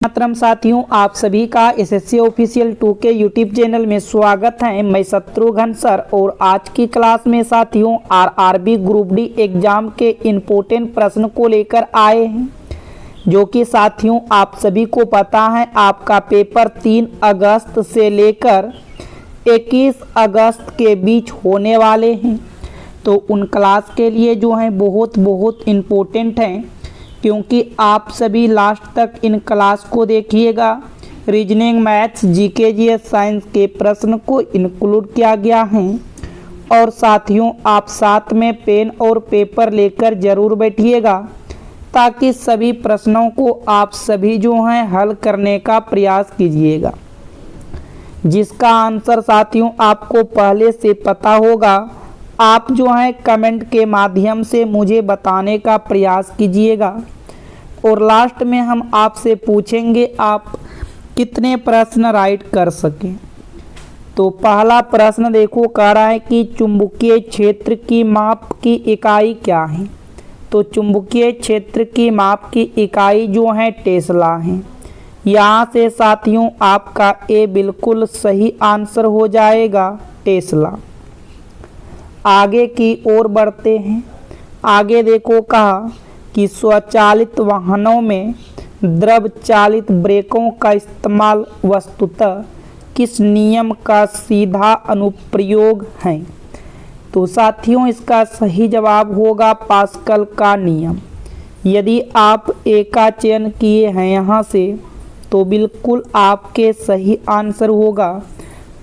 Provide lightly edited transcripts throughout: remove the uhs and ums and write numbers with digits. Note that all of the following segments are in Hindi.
मातरम साथियों, आप सभी का एसएससी ऑफिशियल 2 के यूट्यूब चैनल में स्वागत है। मैं शत्रुघ्न सर और आज की क्लास में साथियों आरआरबी ग्रुप डी एग्जाम के इम्पोर्टेंट प्रश्न को लेकर आए हैं, जो कि साथियों आप सभी को पता है आपका पेपर 3 अगस्त से लेकर 21 अगस्त के बीच होने वाले हैं। तो उन क्लास के लिए जो है बहुत इम्पोर्टेंट हैं, क्योंकि आप सभी लास्ट तक इन क्लास को देखिएगा। Reasoning, maths, GK, GS, science के प्रश्न को इंक्लूड किया गया है। और साथियों आप साथ में पेन और पेपर लेकर ज़रूर बैठिएगा, ताकि सभी प्रश्नों को आप सभी जो हैं हल करने का प्रयास कीजिएगा, जिसका आंसर साथियों आपको पहले से पता होगा। आप जो है कमेंट के माध्यम से मुझे बताने का प्रयास कीजिएगा। और लास्ट में हम आपसे पूछेंगे आप कितने प्रश्न राइट कर सकें। तो पहला प्रश्न देखो, कह रहा है कि चुंबकीय क्षेत्र की माप की इकाई क्या है। तो चुंबकीय क्षेत्र की माप की इकाई जो है टेस्ला है। यहाँ से साथियों आपका ए बिल्कुल सही आंसर हो जाएगा, टेस्ला। आगे की ओर बढ़ते हैं। आगे देखो, कहा कि स्वचालित वाहनों में द्रव चालित ब्रेकों का इस्तेमाल वस्तुतः किस नियम का सीधा अनुप्रयोग है। तो साथियों इसका सही जवाब होगा पास्कल का नियम। यदि आप ए का चयन किए हैं यहाँ से, तो बिल्कुल आपके सही आंसर होगा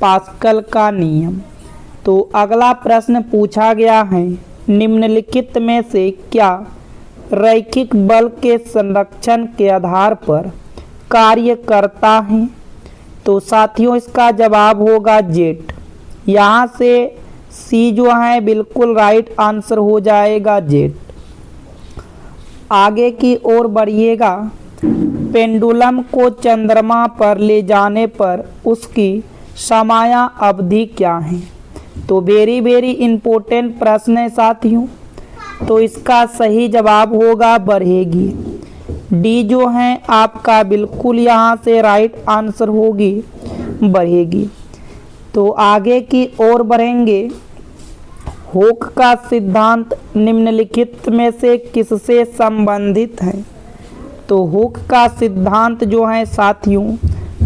पास्कल का नियम। तो अगला प्रश्न पूछा गया है, निम्नलिखित में से क्या रैखिक बल के संरक्षण के आधार पर कार्य करता है। तो साथियों इसका जवाब होगा जेट। यहाँ से सी जो है बिल्कुल राइट आंसर हो जाएगा, जेट। आगे की ओर बढ़िएगा। पेंडुलम को चंद्रमा पर ले जाने पर उसकी समया अवधि क्या है। तो वेरी इम्पोर्टेंट प्रश्न है साथियों। तो इसका सही जवाब होगा बढ़ेगी। डी जो है आपका बिल्कुल यहाँ से राइट आंसर होगी, बढ़ेगी। तो आगे की ओर बढ़ेंगे। हुक का सिद्धांत निम्नलिखित में से किससे संबंधित है। तो हुक का सिद्धांत जो है साथियों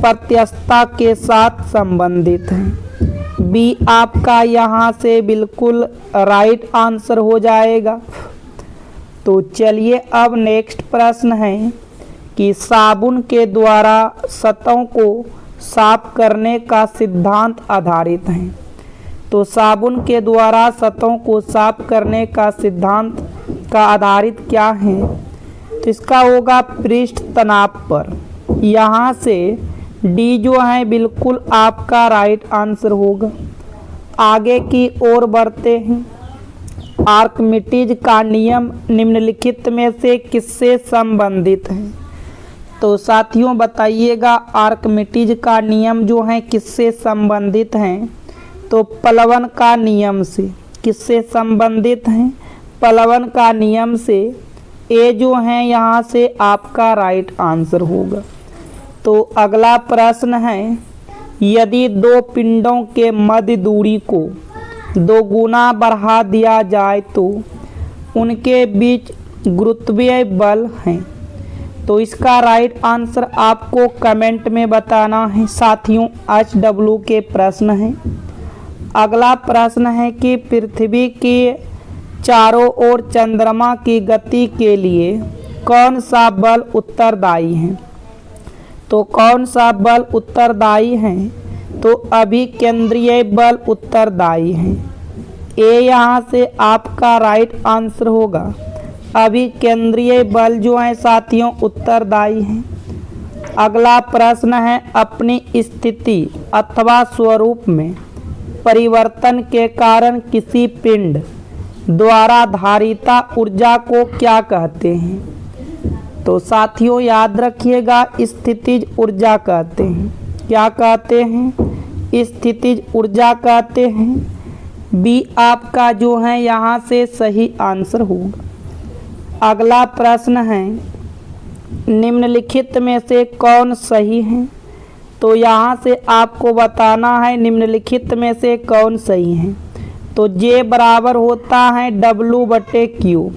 प्रत्यक्षता के साथ संबंधित है। बी आपका यहाँ से बिल्कुल राइट आंसर हो जाएगा। तो चलिए अब नेक्स्ट प्रश्न है कि साबुन के द्वारा सतहों को साफ करने का सिद्धांत आधारित है। तो साबुन के द्वारा सतहों को साफ करने का सिद्धांत का आधारित क्या है। तो इसका होगा पृष्ठ तनाव पर। यहाँ से डी जो है बिल्कुल आपका राइट आंसर होगा। आगे की ओर बढ़ते हैं। आर्किमिडीज का नियम निम्नलिखित में से किससे संबंधित है। तो साथियों बताइएगा आर्किमिडीज का नियम जो है किससे संबंधित है। तो प्लवन का नियम से। किससे संबंधित है, प्लवन का नियम से। ए जो है यहाँ से आपका राइट आंसर होगा। तो अगला प्रश्न है, यदि दो पिंडों के मध्य दूरी को 2 गुना बढ़ा दिया जाए तो उनके बीच गुरुत्वीय बल है। तो इसका राइट आंसर आपको कमेंट में बताना है साथियों। HW के प्रश्न है। अगला प्रश्न है कि पृथ्वी के चारों ओर चंद्रमा की गति के लिए कौन सा बल उत्तरदायी है। तो कौन सा बल उत्तरदायी है। तो अभिकेंद्रीय बल उत्तरदायी है। ए यहाँ से आपका राइट आंसर होगा। अभिकेंद्रीय बल जो है साथियों उत्तरदायी है। अगला प्रश्न है, अपनी स्थिति अथवा स्वरूप में परिवर्तन के कारण किसी पिंड द्वारा धारिता ऊर्जा को क्या कहते हैं। तो साथियों याद रखिएगा स्थितिज ऊर्जा कहते हैं। क्या कहते हैं, स्थितिज ऊर्जा कहते हैं। बी आपका जो है यहाँ से सही आंसर होगा। अगला प्रश्न है, निम्नलिखित में से कौन सही है? तो यहाँ से आपको बताना है निम्नलिखित में से कौन सही है। तो J बराबर होता है W/Q।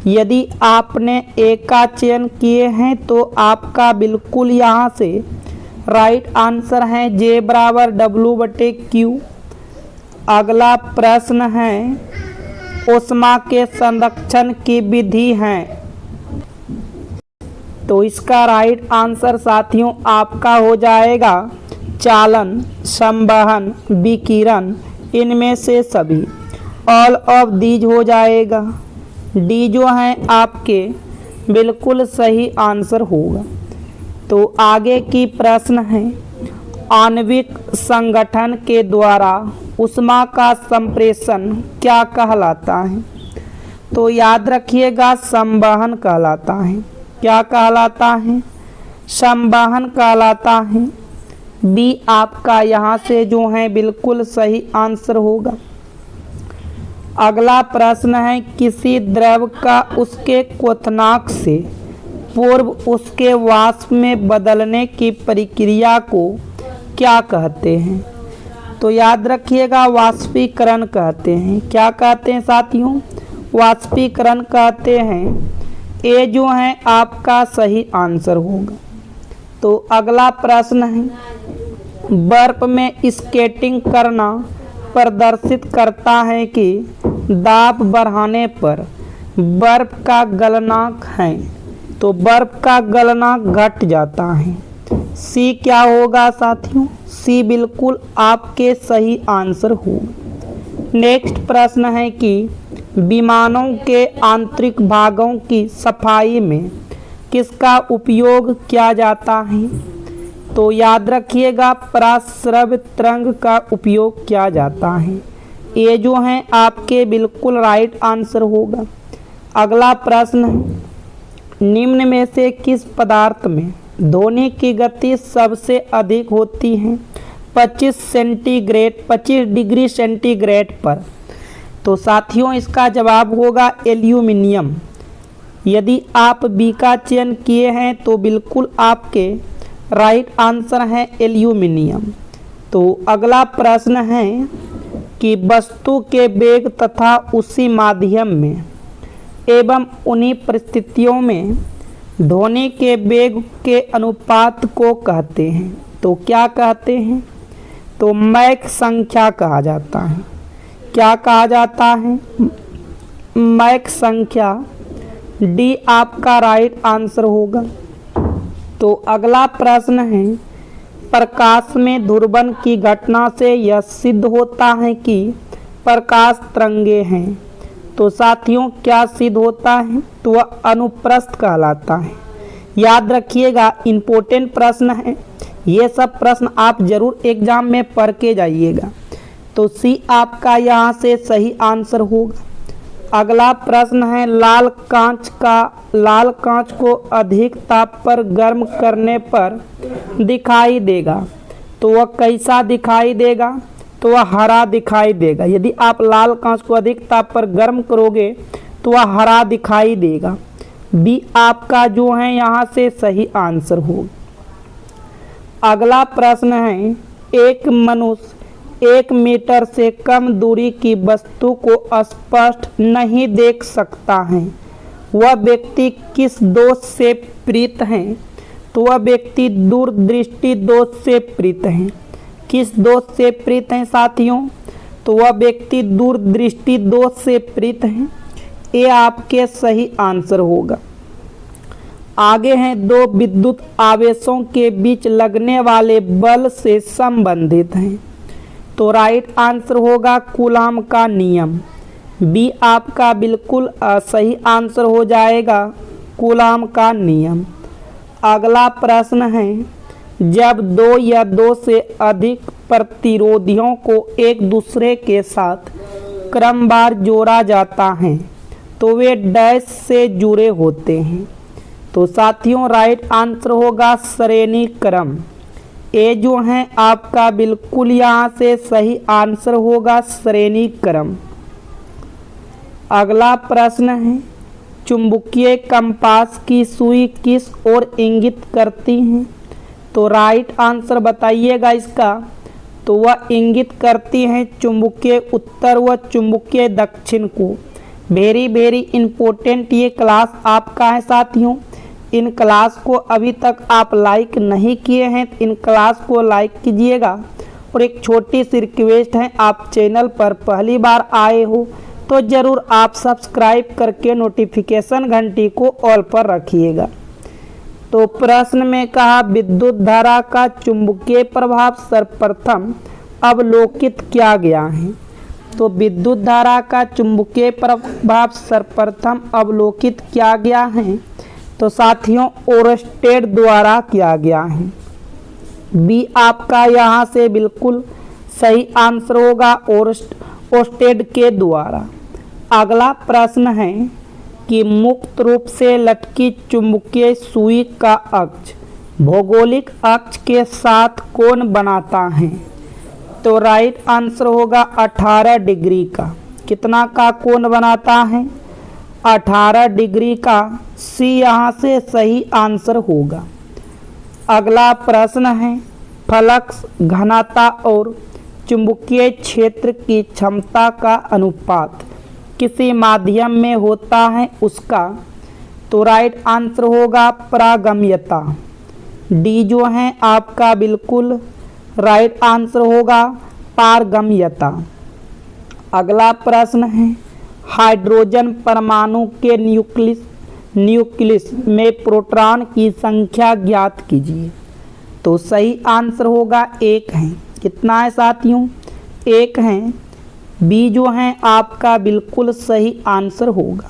यदि आपने A का चयन किए हैं तो आपका बिल्कुल यहाँ से राइट आंसर है J बराबर W/Q। अगला प्रश्न है ऊष्मा के संरक्षण की विधि है। तो इसका राइट आंसर साथियों आपका हो जाएगा चालन, संवहन, विकिरण, इनमें से सभी, ऑल ऑफ दीज हो जाएगा। डी जो है आपके बिल्कुल सही आंसर होगा। तो आगे की प्रश्न है आणविक संगठन के द्वारा ऊष्मा का संप्रेषण क्या कहलाता है? तो याद रखिएगा संवहन कहलाता है। क्या कहलाता है? संवहन कहलाता है। बी आपका यहाँ से जो है बिल्कुल सही आंसर होगा। अगला प्रश्न है किसी द्रव का उसके क्वथनांक से पूर्व उसके वाष्प में बदलने की प्रक्रिया को क्या कहते हैं? तो याद रखिएगा वाष्पीकरण कहते हैं। क्या कहते हैं साथियों? वाष्पीकरण कहते हैं। ए जो है आपका सही आंसर होगा। तो अगला प्रश्न है बर्फ में स्केटिंग करना प्रदर्शित करता है कि दाब बढ़ाने पर बर्फ का गलनांक है। तो बर्फ का गलनांक घट जाता है। सी क्या होगा साथियों? सी बिल्कुल आपके सही आंसर होगा। नेक्स्ट प्रश्न है कि विमानों के आंतरिक भागों की सफाई में किसका उपयोग किया जाता है? तो याद रखिएगा पराश्रव्य तरंग का उपयोग किया जाता है। ये जो है आपके बिल्कुल राइट आंसर होगा। अगला प्रश्न है निम्न में से किस पदार्थ में ध्वनि की गति सबसे अधिक होती है 25 डिग्री सेंटीग्रेड पर? तो साथियों इसका जवाब होगा एल्यूमिनियम। यदि आप बी का चयन किए हैं तो बिल्कुल आपके राइट आंसर है एल्यूमिनियम। तो अगला प्रश्न है कि वस्तु के वेग तथा उसी माध्यम में एवं उन्हीं परिस्थितियों में ध्वनि के वेग के अनुपात को कहते हैं। तो क्या कहते हैं? तो मैक संख्या कहा जाता है। क्या कहा जाता है? मैक संख्या। डी आपका राइट आंसर होगा। तो अगला प्रश्न है प्रकाश में ध्रुवण की घटना से यह सिद्ध होता है कि प्रकाश तरंगे हैं। तो साथियों क्या सिद्ध होता है? तो वह अनुप्रस्थ कहलाता है। याद रखिएगा इम्पोर्टेंट प्रश्न है। ये सब प्रश्न आप जरूर एग्जाम में पढ़ के जाइएगा। तो सी आपका यहाँ से सही आंसर होगा। अगला प्रश्न है लाल कांच को अधिक ताप पर गर्म करने पर दिखाई देगा। तो वह कैसा दिखाई देगा? तो वह हरा दिखाई देगा। यदि आप लाल कांच को अधिक ताप पर गर्म करोगे तो वह हरा दिखाई देगा। बी आपका जो है यहाँ से सही आंसर होगा। अगला प्रश्न है एक मनुष्य 1 मीटर से कम दूरी की वस्तु को स्पष्ट नहीं देख सकता है। वह व्यक्ति किस दोष से पीड़ित है? तो वह व्यक्ति दूरदृष्टि दोष से पीड़ित है। किस दोष से पीड़ित है साथियों? तो वह व्यक्ति दूरदृष्टि दोष से पीड़ित है। ये आपके सही आंसर होगा। आगे हैं दो विद्युत आवेशों के बीच लगने वाले बल से संबंधित हैं। तो राइट आंसर होगा कूलाम का नियम। बी आपका बिल्कुल सही आंसर हो जाएगा कूलाम का नियम। अगला प्रश्न है जब दो या दो से अधिक प्रतिरोधियों को एक दूसरे के साथ क्रमवार जोड़ा जाता है तो वे डैश से जुड़े होते हैं। तो साथियों राइट आंसर होगा श्रेणी क्रम। ए जो है आपका बिल्कुल यहाँ से सही आंसर होगा श्रेणी क्रम। अगला प्रश्न है चुंबकीय कंपास की सुई किस ओर इंगित करती है? तो राइट आंसर बताइएगा इसका। तो वह इंगित करती हैं चुंबकीय उत्तर व चुंबकीय दक्षिण को। वेरी वेरी इंपॉर्टेंट ये क्लास आपका है साथियों। इन क्लास को अभी तक आप लाइक नहीं किए हैं, इन क्लास को लाइक कीजिएगा। और एक छोटी सी रिक्वेस्ट है, आप चैनल पर पहली बार आए हो तो ज़रूर आप सब्सक्राइब करके नोटिफिकेशन घंटी को ऑल पर रखिएगा। तो प्रश्न में कहा विद्युत धारा का चुंबकीय प्रभाव सर्वप्रथम अवलोकित किया गया है। तो विद्युत धारा का चुंबकीय प्रभाव सर्वप्रथम अवलोकित किया गया है तो साथियों ओरस्टेड द्वारा किया गया है। बी आपका यहाँ से बिल्कुल सही आंसर होगा, ओरस्टेड के द्वारा। अगला प्रश्न है कि मुक्त रूप से लटकी चुंबकीय सुई का अक्ष भौगोलिक अक्ष के साथ कोण बनाता है? तो राइट आंसर होगा 18 डिग्री का। कितना का कोण बनाता है? 18 डिग्री का। सी यहाँ से सही आंसर होगा। अगला प्रश्न है फ्लक्स घनता और चुंबकीय क्षेत्र की क्षमता का अनुपात किसी माध्यम में होता है उसका? तो राइट आंसर होगा पारगम्यता। डी जो है आपका बिल्कुल राइट आंसर होगा पारगम्यता। अगला प्रश्न है हाइड्रोजन परमाणु के न्यूक्लियस में प्रोटॉन की संख्या ज्ञात कीजिए। तो सही आंसर होगा 1 है। कितना है साथियों? 1 है। बी जो है आपका बिल्कुल सही आंसर होगा।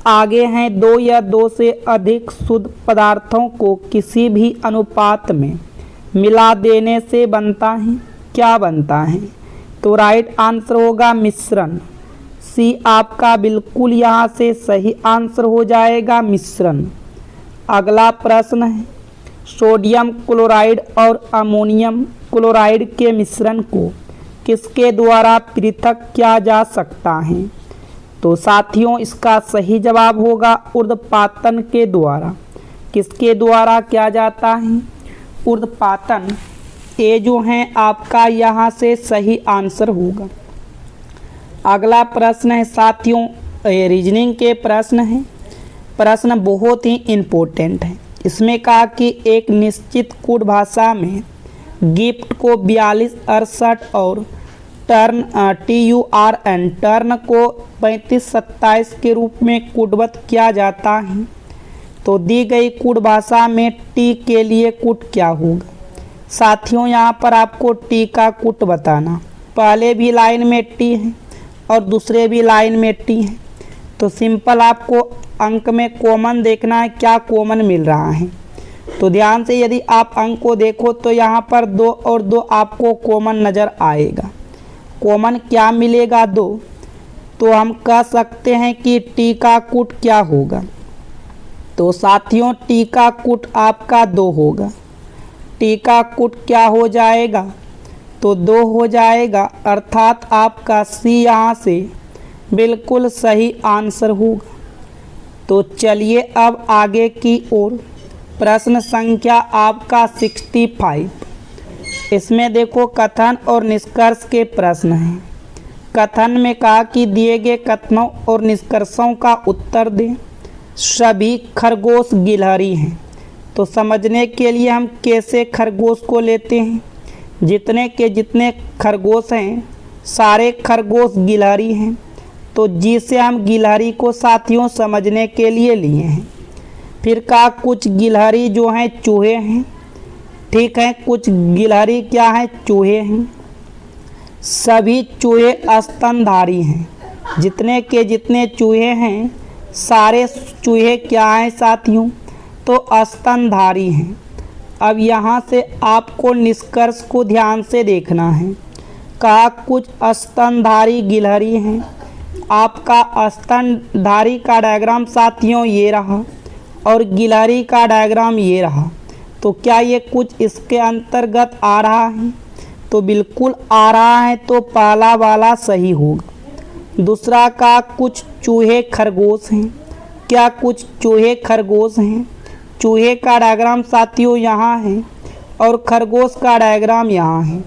आगे हैं 2 या 2 से अधिक शुद्ध पदार्थों को किसी भी अनुपात में मिला देने से बनता है, क्या बनता है? तो राइट आंसर होगा मिश्रण। सी आपका बिल्कुल यहाँ से सही आंसर हो जाएगा मिश्रण। अगला प्रश्न है सोडियम क्लोराइड और अमोनियम क्लोराइड के मिश्रण को किसके द्वारा पृथक किया जा सकता है? तो साथियों इसका सही जवाब होगा ऊर्ध्वपातन के द्वारा। किसके द्वारा किया जाता है? ऊर्ध्वपातन। ए जो है आपका यहाँ से सही आंसर होगा। अगला प्रश्न है साथियों रीजनिंग के प्रश्न हैं। प्रश्न बहुत ही इम्पोर्टेंट है। इसमें कहा कि एक निश्चित कोड भाषा में गिफ्ट को 42 68 और टर्न टर्न को 35 27 के रूप में कोडबद्ध किया जाता है। तो दी गई कोड भाषा में टी के लिए कोड क्या होगा? साथियों यहाँ पर आपको टी का कोड बताना। पहले भी लाइन में टी है और दूसरे भी लाइन में टी है। तो सिंपल आपको अंक में कॉमन देखना है, क्या कॉमन मिल रहा है। तो ध्यान से यदि आप अंक को देखो तो यहाँ पर 2 और 2 आपको कॉमन नज़र आएगा। कॉमन क्या मिलेगा? 2। तो हम कह सकते हैं कि टी का कोड क्या होगा? तो साथियों टी का कोड आपका 2 होगा। टी का कोड क्या हो जाएगा? तो 2 हो जाएगा, अर्थात आपका सी यहाँ से बिल्कुल सही आंसर होगा। तो चलिए अब आगे की ओर। प्रश्न संख्या आपका 65। इसमें देखो कथन और निष्कर्ष के प्रश्न हैं। कथन में कहा कि दिए गए कथनों और निष्कर्षों का उत्तर दें। सभी खरगोश गिलहरी हैं। तो समझने के लिए हम कैसे खरगोश को लेते हैं? जितने के जितने खरगोश हैं सारे खरगोश गिलहरी हैं। तो जी से हम गिलहरी को साथियों समझने के लिए लिए हैं। फिर कहा कुछ गिलहरी जो हैं चूहे हैं। ठीक है, कुछ गिलहरी क्या है? चूहे हैं। सभी चूहे स्तनधारी हैं। जितने के जितने चूहे हैं सारे चूहे क्या हैं साथियों? तो स्तनधारी हैं। अब यहाँ से आपको निष्कर्ष को ध्यान से देखना है। कहा कुछ स्तनधारी गिलहरी हैं। आपका स्तनधारी का डायग्राम साथियों ये रहा और गिलहरी का डायग्राम ये रहा। तो क्या ये कुछ इसके अंतर्गत आ रहा है? तो बिल्कुल आ रहा है। तो पहला वाला सही होगा। दूसरा का कुछ चूहे खरगोश हैं। क्या कुछ चूहे खरगोश हैं? चूहे का डायग्राम साथियों यहाँ है और खरगोश का डायग्राम यहाँ है।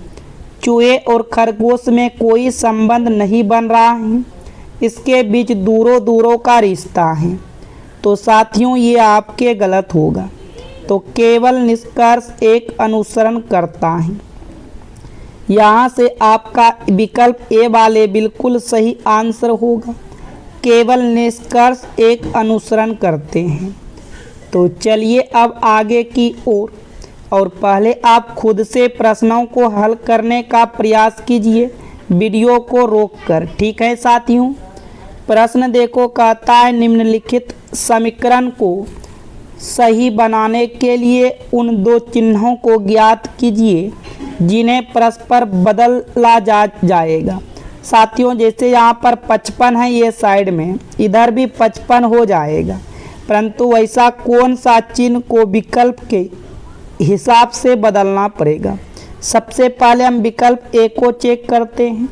चूहे और खरगोश में कोई संबंध नहीं बन रहा है, इसके बीच दूरों दूरों का रिश्ता है। तो साथियों ये आपके गलत होगा। तो केवल निष्कर्ष एक अनुसरण करता है। यहाँ से आपका विकल्प ए वाले बिल्कुल सही आंसर होगा। केवल निष्कर्ष एक अनुसरण करते हैं। तो चलिए अब आगे की ओर और पहले आप खुद से प्रश्नों को हल करने का प्रयास कीजिए वीडियो को रोककर, ठीक है साथियों। प्रश्न देखो, कहता है निम्नलिखित समीकरण को सही बनाने के लिए उन दो चिन्हों को ज्ञात कीजिए जिन्हें परस्पर बदला जाएगा। साथियों जैसे यहाँ पर 55 है, ये साइड में इधर भी 55 हो जाएगा, परंतु वैसा कौन सा चिन्ह को विकल्प के हिसाब से बदलना पड़ेगा। सबसे पहले हम विकल्प ए को चेक करते हैं।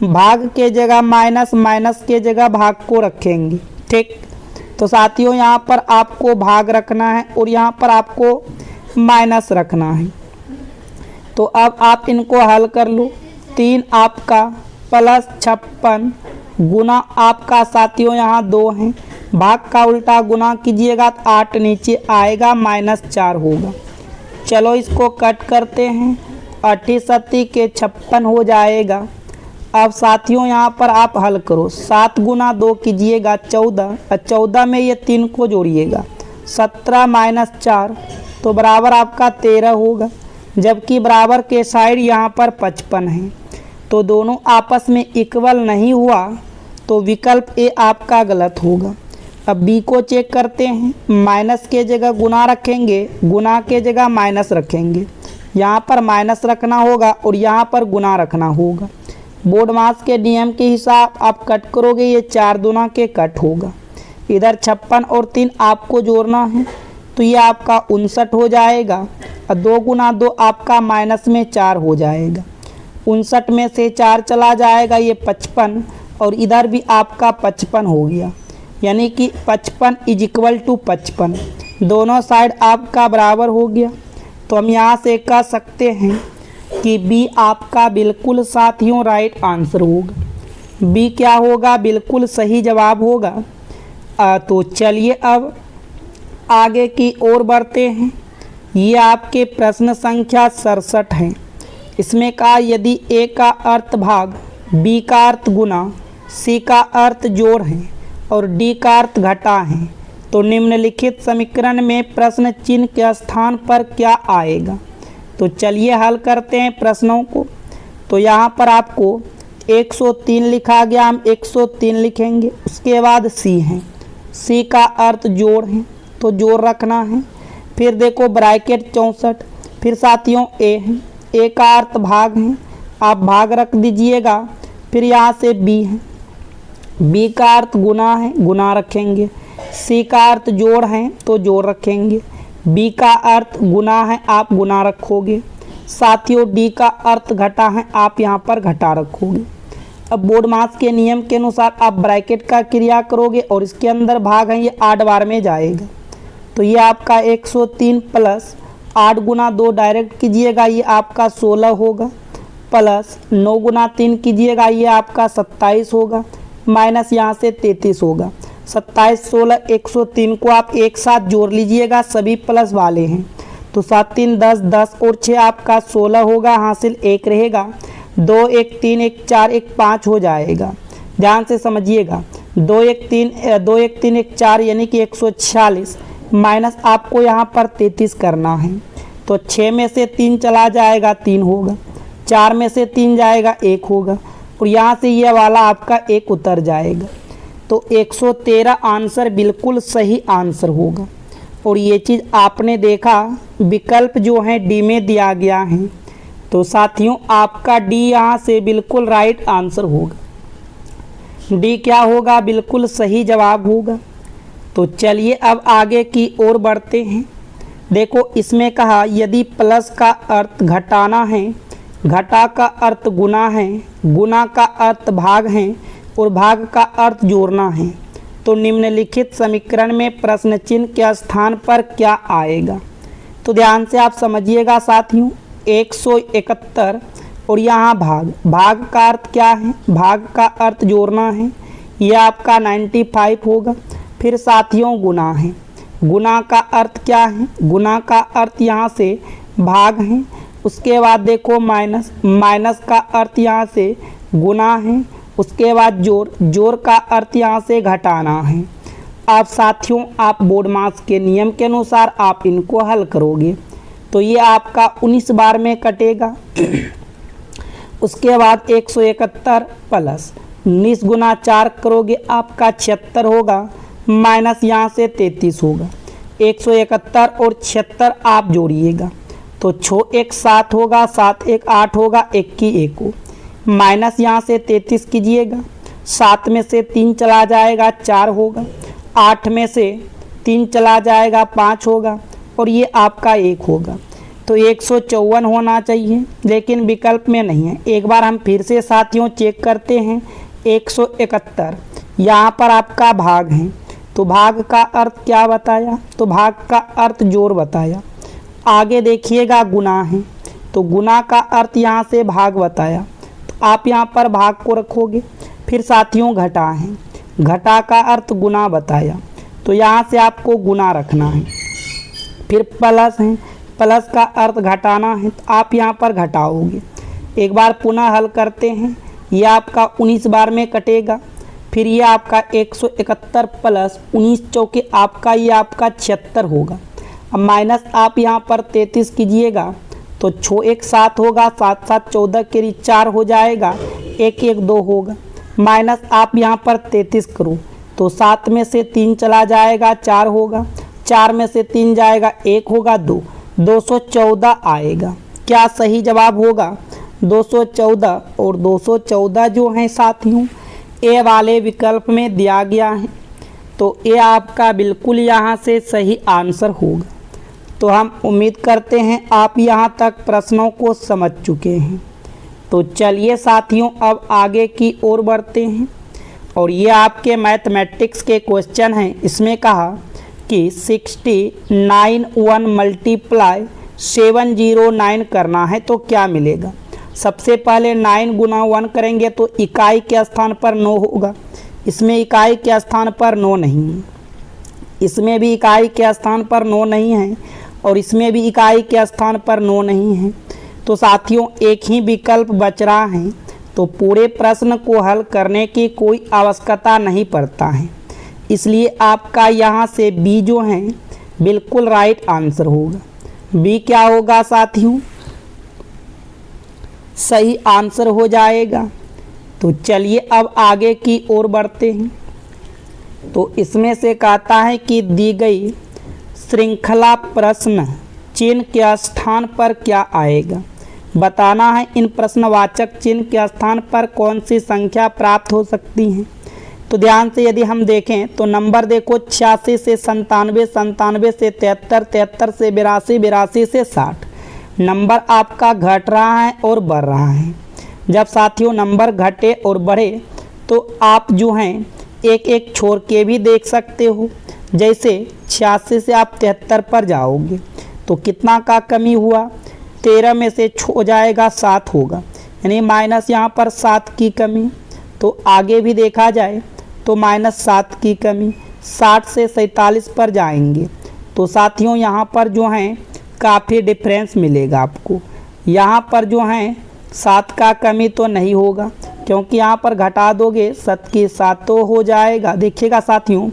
भाग के जगह माइनस, माइनस के जगह भाग को रखेंगे, ठीक। तो साथियों यहाँ पर आपको भाग रखना है और यहाँ पर आपको माइनस रखना है। तो अब आप इनको हल कर लो। 3 आपका प्लस 56 गुना आपका साथियों यहाँ 2 है, भाग का उल्टा गुना कीजिएगा तो 8 नीचे आएगा, -4 होगा। चलो इसको कट करते हैं, 88 के 56 हो जाएगा। अब साथियों यहाँ पर आप हल करो, 7 गुना 2 कीजिएगा 14, और 14 में ये 3 को जोड़िएगा, 17 -4 तो बराबर आपका 13 होगा। जबकि बराबर के साइड यहाँ पर 55 है, तो दोनों आपस में इक्वल नहीं हुआ, तो विकल्प ए आपका गलत होगा। अब बी को चेक करते हैं। माइनस के जगह गुना रखेंगे, गुना के जगह माइनस रखेंगे। यहाँ पर माइनस रखना होगा और यहाँ पर गुना रखना होगा। बोर्ड मास के नियम के हिसाब आप कट करोगे, ये 4 दूना के कट होगा। इधर 56 और 3 आपको जोड़ना है, तो ये आपका 59 हो जाएगा, और 2 गुना 2 आपका माइनस में 4 हो जाएगा। 59 में से 4 चला जाएगा, ये 55, और इधर भी आपका 55 हो गया, यानी कि 55 इज इक्वल टू 55। दोनों साइड आपका बराबर हो गया। तो हम यहाँ से कह सकते हैं कि बी आपका बिल्कुल साथियों राइट आंसर होगा। बी क्या होगा? बिल्कुल सही जवाब होगा। तो चलिए अब आगे की ओर बढ़ते हैं। ये आपके प्रश्न संख्या 67 है। इसमें कहा यदि ए का अर्थ भाग, बी का अर्थ गुना, सी का अर्थ जोड़ है और डी का अर्थ घटा है, तो निम्नलिखित समीकरण में प्रश्न चिन्ह के स्थान पर क्या आएगा। तो चलिए हल करते हैं प्रश्नों को। तो यहाँ पर आपको 103 लिखा गया, हम 103 लिखेंगे। उसके बाद सी है, सी का अर्थ जोड़ है तो जोड़ रखना है। फिर देखो ब्रैकेट 64, फिर साथियों ए है, ए का अर्थ भाग है, आप भाग रख दीजिएगा। फिर यहाँ से बी है, बी का अर्थ गुना है, गुना रखेंगे। सी का अर्थ जोड़ है तो जोड़ रखेंगे। बी का अर्थ गुना है, आप गुना रखोगे। साथियों डी का अर्थ घटा है, आप यहाँ पर घटा रखोगे। अब बोर्ड मास के नियम के अनुसार आप ब्रैकेट का क्रिया करोगे और इसके अंदर भाग है, ये 8 बार में जाएगा। तो ये आपका 103 प्लस 8 गुना 2 डायरेक्ट कीजिएगा, ये आपका 16 होगा। प्लस 9 गुना 3 कीजिएगा, ये आपका 27 होगा। माइनस यहाँ से 33 होगा। 27, 16, 103 को आप एक साथ जोड़ लीजिएगा, सभी प्लस वाले हैं। तो 7 3 10, 10 और 6 आपका 16 होगा, हासिल 1 रहेगा। 2 1 3 1 4 1 5 हो जाएगा। ध्यान से समझिएगा, 2 1 3 1 4 यानी कि 146 माइनस आपको यहाँ पर 33 करना है। तो 6 में से 3 चला जाएगा, 3 होगा। 4 में से 3 जाएगा, 1 होगा। और यहाँ से ये वाला आपका 1 उतर जाएगा। तो 113 आंसर बिल्कुल सही आंसर होगा। और ये चीज़ आपने देखा, विकल्प जो है डी में दिया गया है। तो साथियों आपका डी यहाँ से बिल्कुल राइट आंसर होगा। डी क्या होगा? बिल्कुल सही जवाब होगा। तो चलिए अब आगे की ओर बढ़ते हैं। देखो इसमें कहा यदि प्लस का अर्थ घटाना है, घटा का अर्थ गुना है, गुना का अर्थ भाग है और भाग का अर्थ जोड़ना है, तो निम्नलिखित समीकरण में प्रश्न चिन्ह के स्थान पर क्या आएगा। तो ध्यान से आप समझिएगा साथियों, 171 और यहाँ भाग का अर्थ क्या है, भाग का अर्थ जोड़ना है, यह आपका 95 होगा। फिर साथियों गुना है, गुना का अर्थ क्या है, गुना का अर्थ यहाँ से भाग है। उसके बाद देखो माइनस, माइनस का अर्थ यहाँ से गुना है। उसके बाद जोड़, जोड़ का अर्थ यहाँ से घटाना है। अब साथियों आप बोर्ड मास के नियम के अनुसार आप इनको हल करोगे तो ये आपका 19 बार में कटेगा। उसके बाद 171 प्लस 19 गुना 4 करोगे आपका 76 होगा, माइनस यहाँ से 33 होगा। 171 और 76 आप जोड़िएगा तो 6 1 7 होगा, 7 1 8 होगा, 1 की 1 हो, माइनस यहाँ से 33 कीजिएगा। 7 में से 3 चला जाएगा 4 होगा, 8 में से 3 चला जाएगा 5 होगा और ये आपका 1 होगा। तो 154 होना चाहिए, लेकिन विकल्प में नहीं है। एक बार हम फिर से साथियों चेक करते हैं। 171 यहाँ पर आपका भाग है, तो भाग का अर्थ क्या बताया, तो भाग का अर्थ जोड़ बताया। आगे देखिएगा गुना है, तो गुना का अर्थ यहाँ से भाग बताया, तो आप यहाँ पर भाग को रखोगे। फिर साथियों घटा है, घटा का अर्थ गुना बताया, तो यहाँ से आपको गुना रखना है। फिर प्लस है, प्लस का अर्थ घटाना है, तो आप यहाँ पर घटाओगे। एक बार पुनः हल करते हैं, यह आपका 19 बार में कटेगा। फिर ये आपका 171 प्लस 19 चौके आपका ये आपका 76 होगा। अब माइनस आप यहाँ पर 33 कीजिएगा तो 6 1 7 होगा, 7 7 14 के 4 हो जाएगा, 1 1 2 होगा, माइनस आप यहाँ पर 33 करो तो 7 में से 3 चला जाएगा 4 होगा, 4 में से 3 जाएगा 1 होगा 2, 214 आएगा। क्या सही जवाब होगा 214? और 214 जो है साथियों ए वाले विकल्प में दिया गया है, तो ये आपका बिल्कुल यहाँ से सही आंसर होगा। तो हम उम्मीद करते हैं आप यहाँ तक प्रश्नों को समझ चुके हैं। तो चलिए साथियों अब आगे की ओर बढ़ते हैं और ये आपके मैथमेटिक्स के क्वेश्चन हैं। इसमें कहा कि 69 1 मल्टीप्लाई 709 करना है तो क्या मिलेगा। सबसे पहले 9 गुना 1 करेंगे तो इकाई के स्थान पर 9 होगा। इसमें इकाई के स्थान पर 9 नहीं है, इसमें भी इकाई के स्थान पर 9 नहीं है और इसमें भी इकाई के स्थान पर 9 नहीं है। तो साथियों एक ही विकल्प बच रहा है, तो पूरे प्रश्न को हल करने की कोई आवश्यकता नहीं पड़ता है। इसलिए आपका यहाँ से बी जो है बिल्कुल राइट आंसर होगा। बी क्या होगा साथियों, सही आंसर हो जाएगा। तो चलिए अब आगे की ओर बढ़ते हैं। तो इसमें से कहता है कि दी गई श्रृंखला प्रश्न चिन्ह के स्थान पर क्या आएगा। बताना है इन प्रश्नवाचक चिन्ह के स्थान पर कौन सी संख्या प्राप्त हो सकती है। तो ध्यान से यदि हम देखें तो नंबर देखो 86 से 97, 97 से 73, 73 से 82, 82 से 60। नंबर आपका घट रहा है और बढ़ रहा है। जब साथियों नंबर घटे और बढ़े तो आप जो हैं एक एक छोड़ के भी देख सकते हो। जैसे 86 से आप 73 पर जाओगे तो कितना का कमी हुआ, 13 में से हो जाएगा 7 होगा, यानी माइनस यहाँ पर 7 की कमी। तो आगे भी देखा जाए तो -7 की कमी। 60 से 47 पर जाएंगे तो साथियों यहाँ पर जो हैं काफ़ी डिफरेंस मिलेगा आपको। यहाँ पर जो हैं 7 का कमी तो नहीं होगा, क्योंकि यहाँ पर घटा दोगे 7 की 7 तो हो जाएगा। देखिएगा साथियों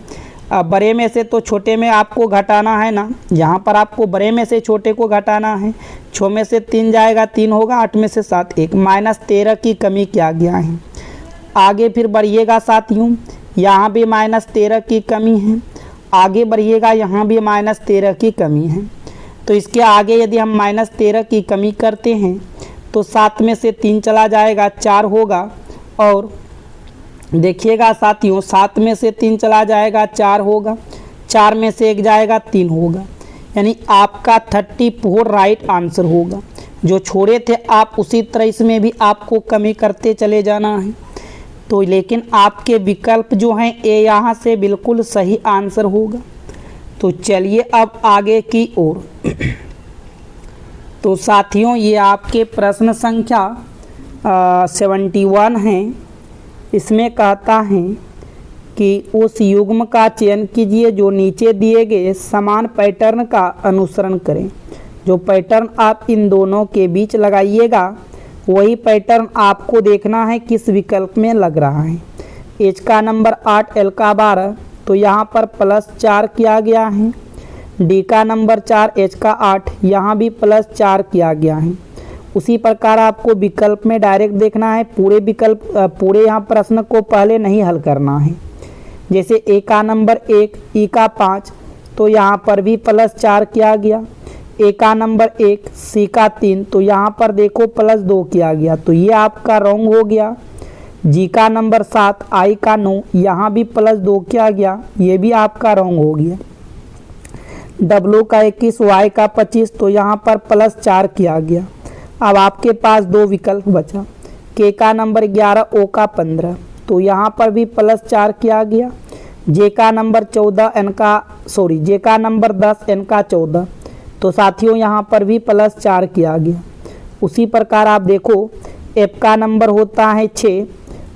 बड़े में से तो छोटे में आपको घटाना है ना, यहाँ पर आपको बड़े में से छोटे को घटाना है। 6 में से 3 जाएगा 3 होगा, 8 में से 7 1, -13 की कमी किया गया है। आगे फिर बढ़िएगा साथियों, यहाँ भी -13 की कमी है। आगे बढ़िएगा, यहाँ भी -13 की कमी है। तो इसके आगे यदि हम -13 की कमी करते हैं तो 7 में से 3 चला जाएगा 4 होगा। और देखिएगा साथियों 7 में से 3 चला जाएगा 4 होगा, 4 में से 1 जाएगा 3 होगा, यानी आपका 34 राइट आंसर होगा। जो छोड़े थे आप उसी तरह इसमें भी आपको कमी करते चले जाना है। तो लेकिन आपके विकल्प जो हैं ए यहाँ से बिल्कुल सही आंसर होगा। तो चलिए अब आगे की ओर। तो साथियों ये आपके प्रश्न संख्या 71 हैं। इसमें कहता है कि उस युग्म का चयन कीजिए जो नीचे दिए गए समान पैटर्न का अनुसरण करें। जो पैटर्न आप इन दोनों के बीच लगाइएगा वही पैटर्न आपको देखना है किस विकल्प में लग रहा है। एच का नंबर 8, एल का 12, तो यहाँ पर +4 किया गया है। डी का नंबर 4, एच का 8, यहाँ भी +4 किया गया है। उसी प्रकार आपको विकल्प में डायरेक्ट देखना है, पूरे यहाँ प्रश्न को पहले नहीं हल करना है। जैसे ए का नंबर 1, ई का 5, तो यहाँ पर भी +4 किया गया। ए का नंबर 1, सी का 3, तो यहाँ पर देखो +2 किया गया, तो ये आपका रॉन्ग हो गया। जी का नंबर 7, आई का 9, यहाँ भी +2 किया गया, ये भी आपका रॉन्ग हो गया। डब्ल्यू का 21, वाई का 25, तो यहाँ पर +4 किया गया। अब आपके पास 2 विकल्प बचा। के का नंबर 11, ओ का 15, तो यहाँ पर भी +4 किया गया। जे का नंबर 10, एन का 14, तो साथियों यहाँ पर भी +4 किया गया। उसी प्रकार आप देखो एफ का नंबर होता है 6,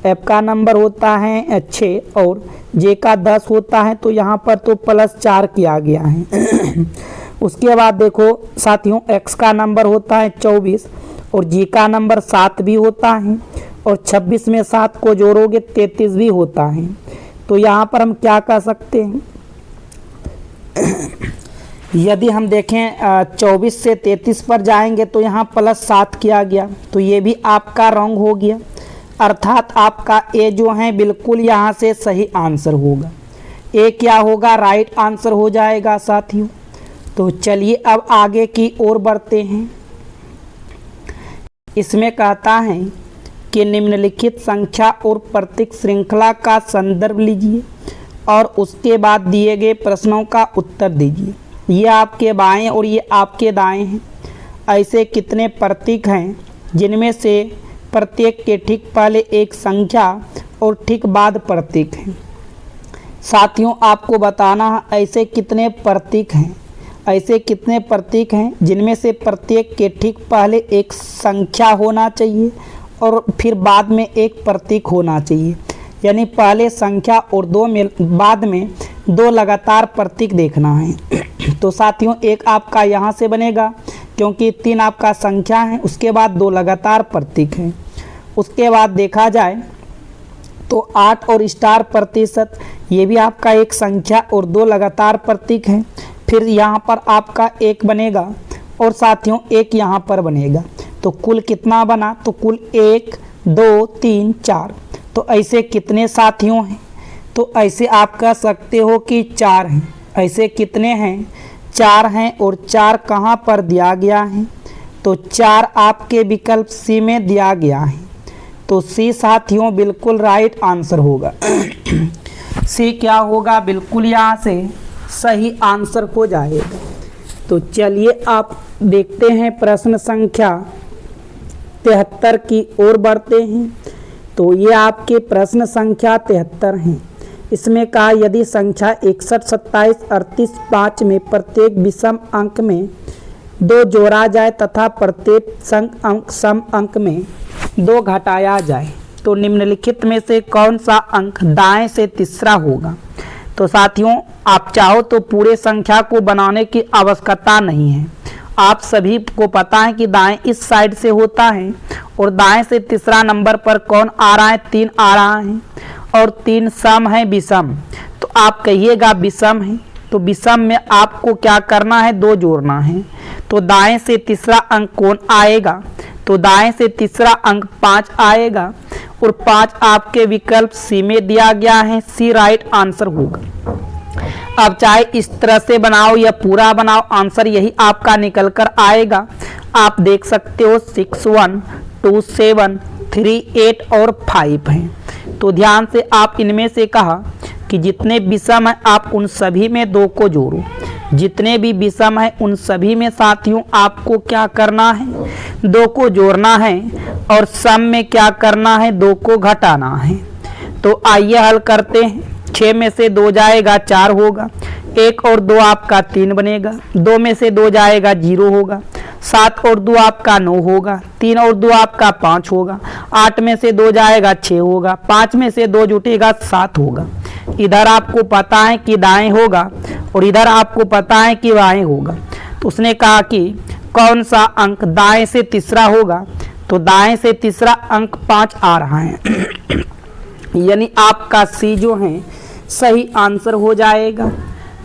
एफ का नंबर होता है 6 और जे का 10 होता है, तो यहाँ पर तो +4 किया गया है। उसके बाद देखो साथियों एक्स का नंबर होता है 24 और जी का नंबर 7 भी होता है और 26 में 7 को जोड़ोगे 33 भी होता है। तो यहाँ पर हम क्या कर सकते हैं, यदि हम देखें 24 से 33 पर जाएंगे तो यहाँ +7 किया गया, तो ये भी आपका रॉन्ग हो गया। अर्थात आपका ए जो है बिल्कुल यहाँ से सही आंसर होगा। ए क्या होगा, राइट आंसर हो जाएगा साथियों। तो चलिए अब आगे की ओर बढ़ते हैं। इसमें कहता है कि निम्नलिखित संख्या और प्रतीक श्रृंखला का संदर्भ लीजिए और उसके बाद दिए गए प्रश्नों का उत्तर दीजिए। ये आपके बाएं और ये आपके दाएं हैं। ऐसे कितने प्रतीक हैं जिनमें से प्रत्येक के ठीक पहले एक संख्या और ठीक बाद प्रतीक हैं। साथियों आपको बताना है ऐसे कितने प्रतीक हैं जिनमें से प्रत्येक के ठीक पहले एक संख्या होना चाहिए और फिर बाद में एक प्रतीक होना चाहिए। यानी पहले संख्या और बाद में 2 लगातार प्रतीक देखना है। तो साथियों एक आपका यहाँ से बनेगा क्योंकि 3 आपका संख्या है, उसके बाद 2 लगातार प्रतीक हैं। उसके बाद देखा जाए तो 8 और स्टार प्रतिशत, ये भी आपका एक संख्या और 2 लगातार प्रतीक हैं। फिर यहाँ पर आपका 1 बनेगा और साथियों 1 यहाँ पर बनेगा। तो कुल कितना बना, तो कुल 1 2 3 4। तो ऐसे कितने साथियों हैं, तो ऐसे आप कह सकते हो कि 4 हैं। ऐसे कितने हैं, 4 हैं और 4 कहाँ पर दिया गया है, तो 4 आपके विकल्प सी में दिया गया है। तो सी साथियों बिल्कुल राइट आंसर होगा। सी क्या होगा, बिल्कुल यहाँ से सही आंसर हो जाएगा। तो चलिए आप देखते हैं प्रश्न संख्या 73 की ओर बढ़ते हैं। तो ये आपके प्रश्न संख्या 73 हैं। इसमें कहा यदि संख्या 61, 27, 38, 5 में प्रत्येक विषम अंक में 2 जोड़ा जाए तथा प्रत्येक सम अंक में 2 घटाया जाए तो निम्नलिखित में से कौन सा अंक दाएं से तीसरा होगा। तो साथियों आप चाहो तो पूरे संख्या को बनाने की आवश्यकता नहीं है। आप सभी को पता है कि दाएं इस साइड से होता है और दाएं से तीसरा नंबर पर कौन आ रहा है, 3 आ रहा है और 3 सम है विषम। तो आप कहिएगा विषम है, तो विषम में आपको क्या करना है, 2 जोड़ना है। तो दाएं से तीसरा अंक कौन आएगा, तो दाएं से तीसरा अंक 5 आएगा और 5 आपके विकल्प सी में दिया गया है। सी राइट आंसर होगा। अब चाहे इस तरह से बनाओ या पूरा बनाओ, आंसर यही आपका निकल कर आएगा। आप देख सकते हो 6 1 2 7 3 8 और 5 हैं। तो ध्यान से आप इनमें से कहा कि जितने विषम हैं आप उन सभी में 2 को जोड़ो। जितने भी विषम हैं उन सभी में साथियों आपको क्या करना है, 2 को जोड़ना है और सम में क्या करना है, 2 को घटाना है। तो आइए हल करते हैं। 6 में से 2 जाएगा 4 होगा, 1 और 2 आपका 3 बनेगा, 2 में से 2 जाएगा 0 होगा, 7 और 2 आपका 9 होगा, 3 और 2 आपका 5 होगा, 8 में से 2 जाएगा 6 होगा, 5 में से 2 जुटेगा 7 होगा। इधर आपको पता है कि दाएं होगा और इधर आपको पता है कि बाएं होगा। तो उसने कहा कि कौन सा अंक दाएं से तीसरा होगा, तो दाएं से तीसरा अंक 5 आ रहा है यानी आपका सी जो है सही आंसर हो जाएगा।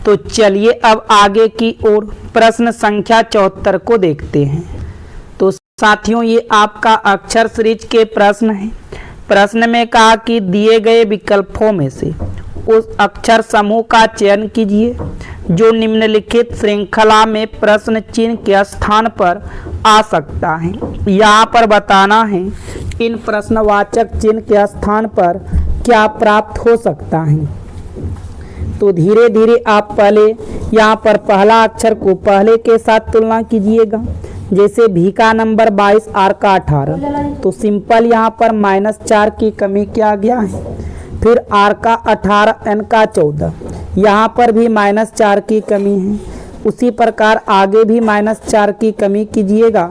तो चलिए अब आगे की ओर प्रश्न संख्या 74 को देखते हैं। तो साथियों ये आपका अक्षर सीरीज के प्रश्न है। प्रश्न में कहा कि दिए गए विकल्पों में से उस अक्षर समूह का चयन कीजिए जो निम्नलिखित श्रृंखला में प्रश्न चिन्ह के स्थान पर आ सकता है। यहाँ पर बताना है इन प्रश्नवाचक चिन्ह के स्थान पर क्या प्राप्त हो सकता है। तो धीरे धीरे आप पहले यहाँ पर पहला अक्षर को पहले के साथ तुलना कीजिएगा। जैसे भी का नंबर 22, आर का 18, तो सिंपल यहाँ पर -4 की कमी किया गया है। फिर आर का 18, एन का 14, यहाँ पर भी -4 की कमी है। उसी प्रकार आगे भी -4 की कमी कीजिएगा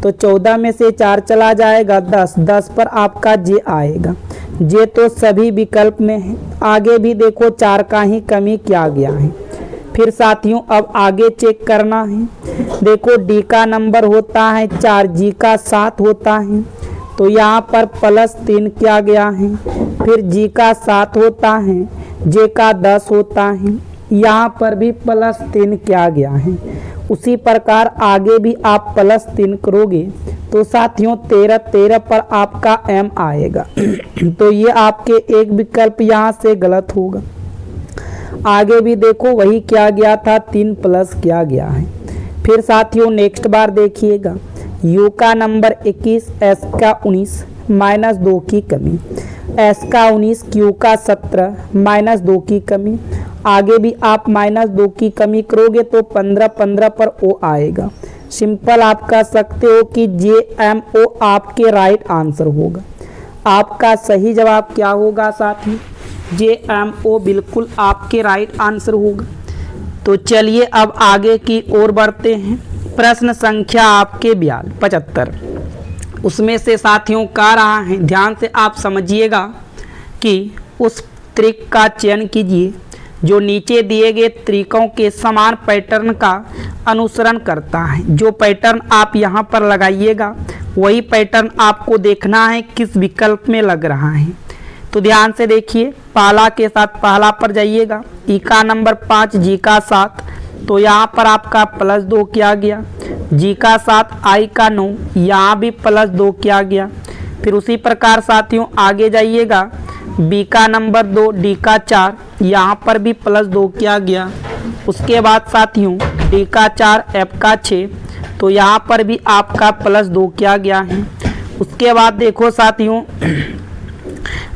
तो 14 में से 4 चला जाएगा 10, 10 पर आपका जे आएगा। जे तो सभी विकल्प में है। आगे भी देखो 4 का ही कमी किया गया है। फिर साथियों अब आगे चेक करना है। देखो डी का नंबर होता है 4, जी का 7 होता है, तो यहाँ पर +3 किया गया है। फिर जी का 7 होता है, जे का 10 होता है, यहाँ पर भी +3 किया गया है। उसी प्रकार आगे भी आप +3 करोगे तो साथियों 13 पर आपका एम आएगा तो ये आपके एक विकल्प यहाँ से गलत होगा। आगे भी देखो वही किया गया था, 3 प्लस किया गया है। फिर साथियों नेक्स्ट बार देखिएगा, यू का नंबर 21, एस का 19, -2 की कमी, एस का 19, क्यू का 17, -2 की कमी। आगे भी आप -2 की कमी करोगे तो 15 पर ओ आएगा। सिंपल आप कह सकते हो कि JMO आपके राइट आंसर होगा। आपका सही जवाब क्या होगा साथी? JMO बिल्कुल आपके राइट आंसर होगा। तो चलिए अब आगे की ओर बढ़ते हैं। प्रश्न संख्या आपके 75, उसमें से साथियों कह रहा है, ध्यान से आप समझिएगा कि उस त्रिक का चयन कीजिए जो नीचे दिए गए त्रिकों के समान पैटर्न का अनुसरण करता है। जो पैटर्न आप यहाँ पर लगाइएगा वही पैटर्न आपको देखना है किस विकल्प में लग रहा है। तो ध्यान से देखिए, पहला के साथ पहला पर जाइएगा, ई का नंबर 5, जी का 7, तो यहाँ पर आपका +2 किया गया। जी का 7, आई का 9, यहाँ भी +2 किया गया। फिर उसी प्रकार साथियों आगे जाइएगा, बी का नंबर 2, डी का 4, यहाँ पर भी +2 किया गया। उसके बाद साथियों डी का 4, एफ का 6, तो यहाँ पर भी आपका +2 किया गया है। उसके बाद देखो साथियों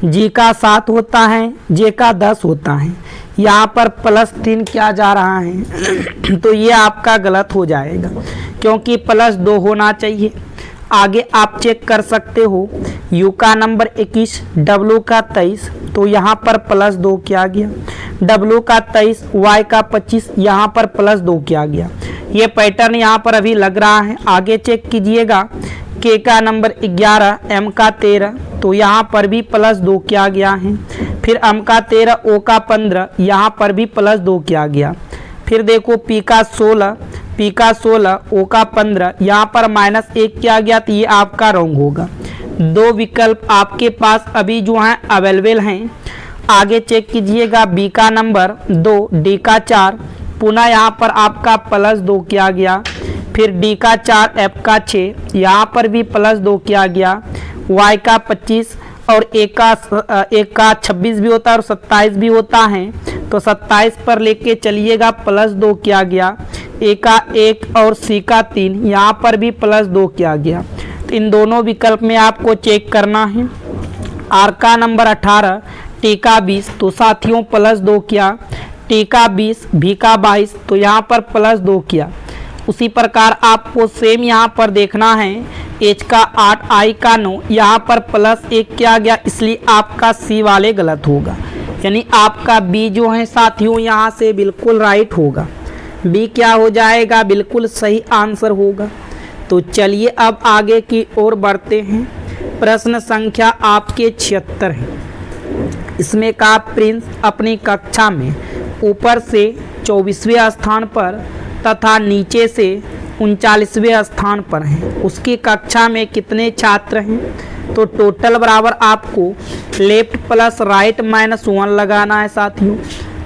जी का 7 होता है, जे का 10 होता है, यहाँ पर +3 किया जा रहा है तो ये आपका गलत हो जाएगा क्योंकि +2 होना चाहिए। आगे आप चेक कर सकते हो, यू का नंबर 21, डब्लू का 23, तो यहाँ पर +2 किया गया। डब्लू का 23, वाई का 25, यहाँ पर +2 किया गया। ये पैटर्न यहाँ पर अभी लग रहा है। आगे चेक कीजिएगा, के का नंबर 11, एम का 13, तो यहाँ पर भी +2 किया गया है। फिर एम का 13, ओ का 15, यहाँ पर भी +2 किया गया। फिर देखो पी का 16, पी का 16, ओ का 15, यहाँ पर -1 किया गया, तो ये आपका रॉन्ग होगा। 2 विकल्प आपके पास अभी जो हैं अवेलेबल हैं। आगे चेक कीजिएगा, बी का नंबर 2, डी का 4, पुनः यहाँ पर आपका +2 किया गया। फिर डी का 4, एफ का 6, यहाँ पर भी +2 किया गया। वाई का 25 और एक का 26 भी होता है और 27 भी होता है, तो 27 पर लेके चलिएगा, +2 किया गया। ए का 1 और सी का 3, यहाँ पर भी +2 किया गया। तो इन दोनों विकल्प में आपको चेक करना है। आर का नंबर 18, टी का 20, तो साथियों +2 किया। टी का 20, भी का 22, तो यहाँ पर +2 किया। उसी प्रकार आपको सेम यहाँ पर देखना है, h का 8 i का 9, यहाँ पर प्लस 1 किया गया, इसलिए आपका सी वाले गलत होगा। यानी आपका बी जो है साथियों यहाँ से बिल्कुल राइट होगा। बी क्या हो जाएगा, बिल्कुल सही आंसर होगा। तो चलिए अब आगे की ओर बढ़ते हैं। प्रश्न संख्या आपके 76 है। इसमें कहा प्रिंस अपनी कक्षा में ऊपर से 24वें स्थान पर तथा नीचे से 39वें स्थान पर हैं। उसकी कक्षा में कितने छात्र हैं? तो टोटल बराबर आपको लेफ्ट प्लस राइट माइनस 1 लगाना है साथियों।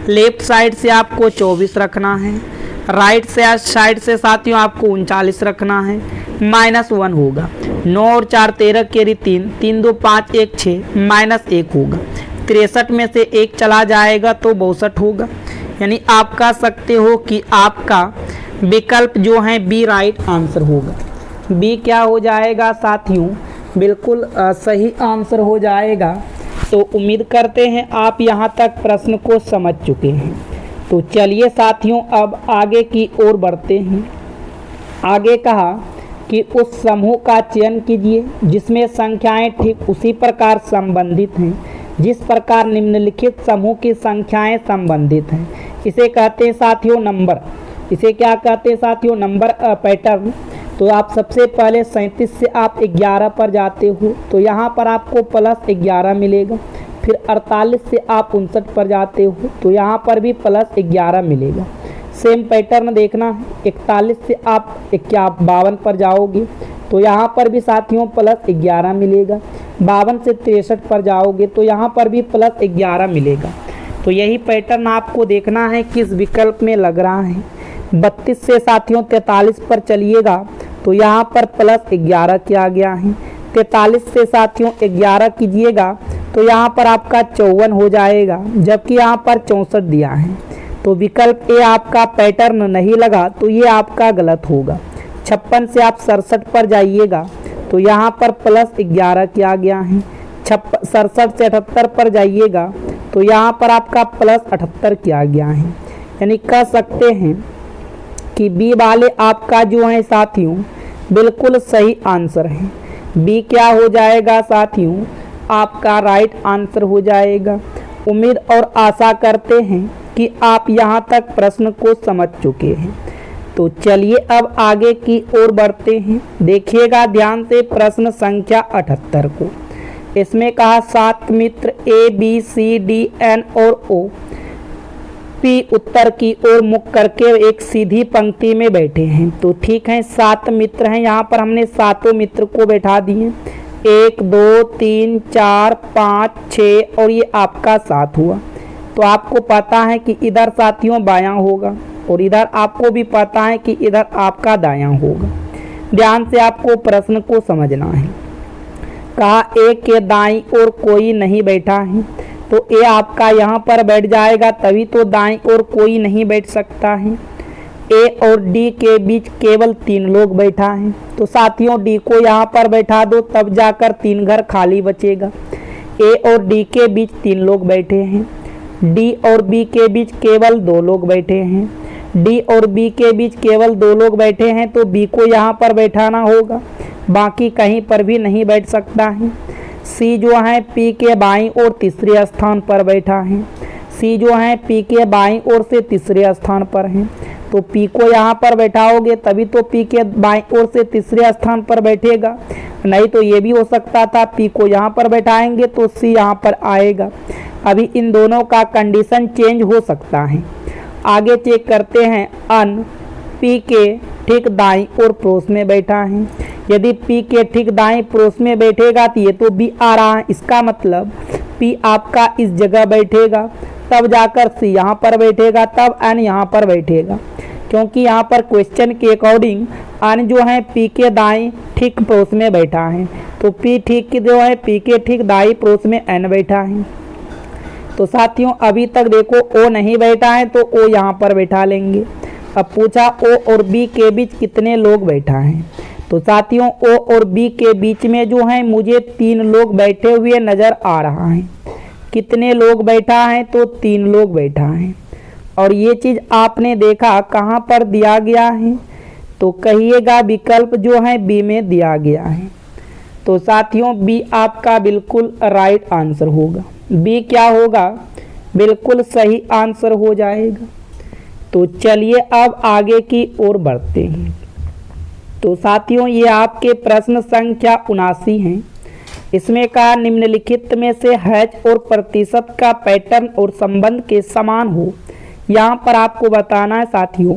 लेफ्ट साइड से आपको 24 रखना है, राइट साइड से साथियों आपको 39 रखना है, माइनस 1 होगा। 9 और 4 13 केरी 3, 3 2 5 1 6, माइनस 1 होगा। 63 में से 1 चला जाएगा तो 62 होगा। यानी आप कह सकते हो कि आपका विकल्प जो है बी राइट आंसर होगा। बी क्या हो जाएगा साथियों, बिल्कुल सही आंसर हो जाएगा। तो उम्मीद करते हैं आप यहाँ तक प्रश्न को समझ चुके हैं। तो चलिए साथियों अब आगे की ओर बढ़ते हैं। आगे कहा कि उस समूह का चयन कीजिए जिसमें संख्याएं ठीक उसी प्रकार संबंधित हैं जिस प्रकार निम्नलिखित समूह की संख्याएं संबंधित हैं। इसे कहते हैं साथियों नंबर। इसे क्या कहते हैं साथियों, नंबर पैटर्न। तो आप सबसे पहले 37 से आप 11 पर जाते हो तो यहाँ पर आपको प्लस 11 मिलेगा। फिर 48 से आप 59 पर जाते हो तो यहाँ पर भी प्लस 11 मिलेगा। सेम पैटर्न देखना है। 41 से आप 52 पर जाओगे तो यहाँ पर भी साथियों प्लस 11 मिलेगा। 52 से 63 पर जाओगे तो यहाँ पर भी प्लस 11 मिलेगा। तो यही पैटर्न आपको देखना है किस विकल्प में लग रहा है। 32 से साथियों 43 पर चलिएगा तो यहाँ पर प्लस 11 किया गया है। 43 से साथियों 11 कीजिएगा तो यहाँ पर आपका 54 हो जाएगा, जबकि यहाँ पर 64 दिया है। तो विकल्प ए आपका पैटर्न नहीं लगा तो ये आपका गलत होगा। 56 से आप 67 पर जाइएगा तो यहाँ पर प्लस 11 किया गया है। 67 से 78 पर जाइएगा तो यहाँ पर आपका प्लस 78 किया गया है। यानी कह सकते हैं कि बी वाले आपका जो है साथियों बिल्कुल सही आंसर है। बी क्या हो जाएगा साथियों, आपका राइट आंसर हो जाएगा। उम्मीद और आशा करते हैं कि आप यहाँ तक प्रश्न को समझ चुके हैं। तो चलिए अब आगे की ओर बढ़ते हैं। देखिएगा ध्यान से प्रश्न संख्या 78 को। इसमें कहा 7 मित्र A B C D N और ओ पी उत्तर की ओर मुख करके एक सीधी पंक्ति में बैठे हैं। तो ठीक है, 7 मित्र हैं। यहाँ पर हमने सातों मित्र को बैठा दिए, 1 2 3 4 5 6 और ये आपका 7 हुआ। तो आपको पता है कि इधर साथियों बायां होगा और इधर आपको भी पता है कि इधर आपका दायां होगा। ध्यान से आपको प्रश्न को समझना है। कहा ए के दाईं ओर कोई नहीं बैठा है तो ए आपका यहाँ पर बैठ जाएगा, तभी तो दाईं ओर कोई नहीं बैठ सकता है। ए और डी के बीच केवल 3 लोग बैठा है तो साथियों डी को यहाँ पर बैठा दो, तब जाकर 3 घर खाली बचेगा। ए और डी के बीच 3 लोग बैठे हैं। डी और बी के बीच केवल 2 लोग बैठे हैं। डी और बी के बीच केवल 2 लोग बैठे हैं तो बी को यहाँ पर बैठाना होगा, बाकी कहीं पर भी नहीं बैठ सकता है। सी जो है पी के बाईं ओर तीसरे स्थान पर बैठा है। सी जो है पी के बाईं ओर से तीसरे स्थान पर है तो पी को यहाँ पर बैठाओगे तभी तो पी के बाईं ओर से तीसरे स्थान पर बैठेगा। नहीं तो ये भी हो सकता था पी को यहाँ पर बैठाएंगे तो सी यहाँ पर आएगा। अभी इन दोनों का कंडीशन चेंज हो सकता है। आगे चेक करते हैं। अन पी के ठीक दाईं ओर पड़ोस में बैठा है। यदि पी के ठीक दाईं पड़ोस में बैठेगा तो ये तो बी आ रहा है, इसका मतलब पी आपका इस जगह बैठेगा, तब जाकर सी यहाँ पर बैठेगा, तब एन यहाँ पर बैठेगा। क्योंकि यहाँ पर क्वेश्चन के अकॉर्डिंग एन जो है पी के दाईं ठीक पड़ोस में बैठा है तो पी ठीक जो है पी के ठीक दाईं पड़ोस में एन बैठा है। तो साथियों अभी तक देखो ओ नहीं बैठा है तो ओ यहाँ पर बैठा लेंगे। अब पूछा ओ और बी के बीच कितने लोग बैठा हैं। तो साथियों ओ और बी के बीच में जो है मुझे 3 लोग बैठे हुए नज़र आ रहा है। कितने लोग बैठा है तो 3 लोग बैठा है। और ये चीज़ आपने देखा कहाँ पर दिया गया है, तो कहिएगा विकल्प जो है बी में दिया गया है। तो साथियों बी आपका बिल्कुल राइट आंसर होगा। बी क्या होगा, बिल्कुल सही आंसर हो जाएगा। तो चलिए अब आगे की ओर बढ़ते हैं। तो साथियों ये आपके प्रश्न संख्या 79 हैं। इसमें कहा निम्नलिखित में से हैच और प्रतिशत का पैटर्न और संबंध के समान हो। यहाँ पर आपको बताना है साथियों,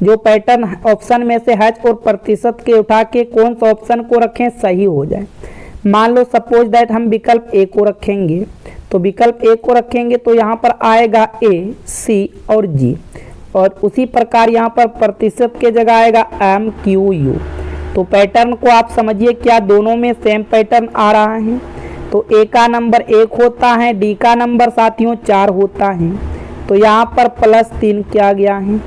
जो पैटर्न ऑप्शन में से हैच और प्रतिशत के उठा के कौन सा ऑप्शन को रखें सही हो जाए। मान लो सपोज दैट हम विकल्प ए को रखेंगे, तो विकल्प ए को रखेंगे तो यहाँ पर आएगा ए, सी और जी, और उसी प्रकार यहाँ पर प्रतिशत के जगह आएगा एम, क्यू, यू। तो पैटर्न को आप समझिए क्या दोनों में सेम पैटर्न आ रहा है। तो ए का नंबर 1 होता है, डी का नंबर साथियों 4 होता है, तो यहाँ पर +3 किया गया है।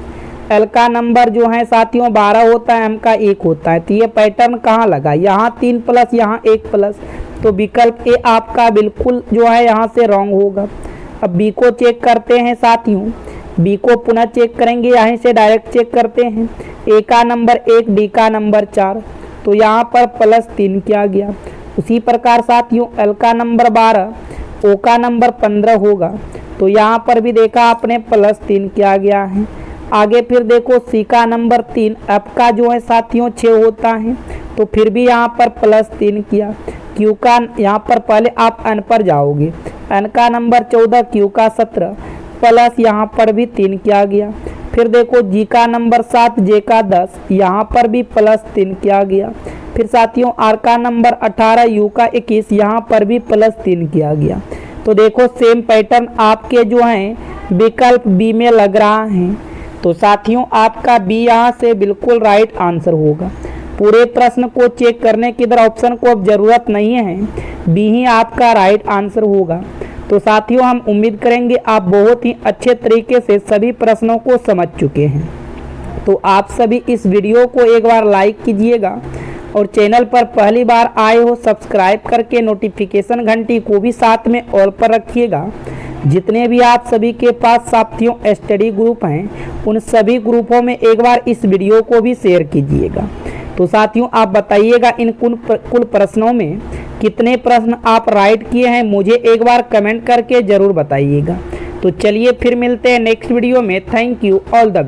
एल का नंबर जो है साथियों 12 होता है, एम का 1 होता है। तो ये पैटर्न कहाँ लगा, यहाँ 3 प्लस यहाँ 1 प्लस। तो विकल्प ए आपका बिल्कुल जो है यहाँ से रॉन्ग होगा। अब बी को चेक करते हैं साथियों, बी को पुनः चेक करेंगे, यहीं से डायरेक्ट चेक करते हैं। ए का नंबर 1, डी का नंबर 4, तो यहाँ पर +3 किया गया। उसी प्रकार साथियों एल का नंबर 12, ओ का नंबर 15 होगा, तो यहाँ पर भी देखा आपने +3 किया गया है। आगे फिर देखो सी का नंबर 3, एफ का जो है साथियों 6 होता है, तो फिर भी यहाँ पर +3 किया। क्यू का यहाँ पर पहले आप एन पर जाओगे, एन का नंबर 14, क्यू का 17, प्लस यहाँ पर भी 3 किया गया। फिर देखो जी का नंबर 7, जे का 10, यहाँ पर भी +3 किया गया। फिर साथियों आर का नंबर 18, यू का 21, यहाँ पर भी +3 किया गया। तो देखो सेम पैटर्न आपके जो हैं विकल्प बी में लग रहा है। तो साथियों आपका बी यहाँ से बिल्कुल राइट आंसर होगा। पूरे प्रश्न को चेक करने की इधर ऑप्शन को अब जरूरत नहीं है, बी ही आपका राइट आंसर होगा। तो साथियों हम उम्मीद करेंगे आप बहुत ही अच्छे तरीके से सभी प्रश्नों को समझ चुके हैं। तो आप सभी इस वीडियो को एक बार लाइक कीजिएगा और चैनल पर पहली बार आए हो सब्सक्राइब करके नोटिफिकेशन घंटी को भी साथ में ऑल पर रखिएगा। जितने भी आप सभी के पास साथियों स्टडी ग्रुप हैं उन सभी ग्रुपों में एक बार इस वीडियो को भी शेयर कीजिएगा। तो साथियों आप बताइएगा इन कुल प्रश्नों में कितने प्रश्न आप राइट किए हैं, मुझे एक बार कमेंट करके ज़रूर बताइएगा। तो चलिए फिर मिलते हैं नेक्स्ट वीडियो में। Thank you all the best.